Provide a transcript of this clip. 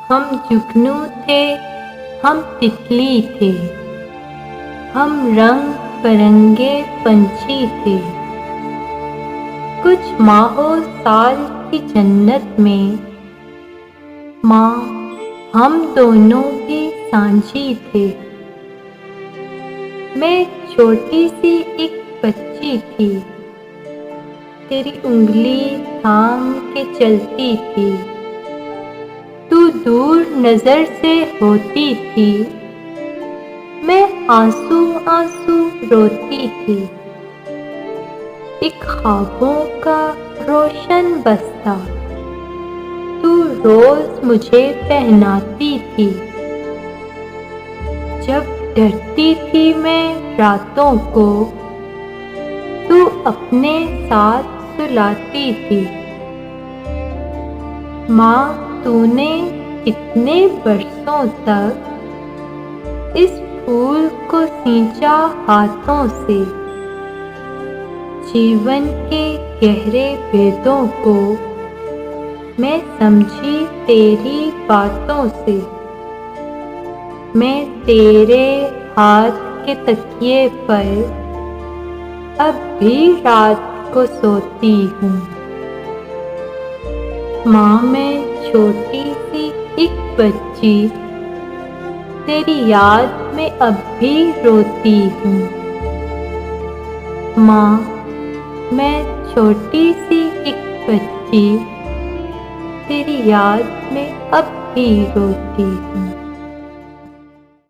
हम जुगनू थे, हम तितली थे, हम रंग बिरंगे पंछी थे। कुछ माहों साल की जन्नत में माँ हम दोनों भी सांझी थे। मैं छोटी सी एक बच्ची थी, तेरी उंगली थाम के चलती थी। तू दूर नजर से होती थी, मैं आंसू आंसू रोती थी। एक ख्वाबों का रोशन बस्ता तू रोज मुझे पहनाती थी। जब डरती थी मैं रातों को, तू अपने साथ सुलाती थी। माँ, तूने इतने बरसों तक इस फूल को सींचा हाथों से। जीवन के गहरे भेदों को मैं समझी तेरी बातों से। मैं तेरे हाथ के तकिए पर अब भी रात को सोती हूँ। माँ, मैं छोटी सी एक बच्ची तेरी याद में अब भी रोती हूँ। माँ, मैं छोटी सी एक बच्ची तेरी याद में अब भी रोती हूँ।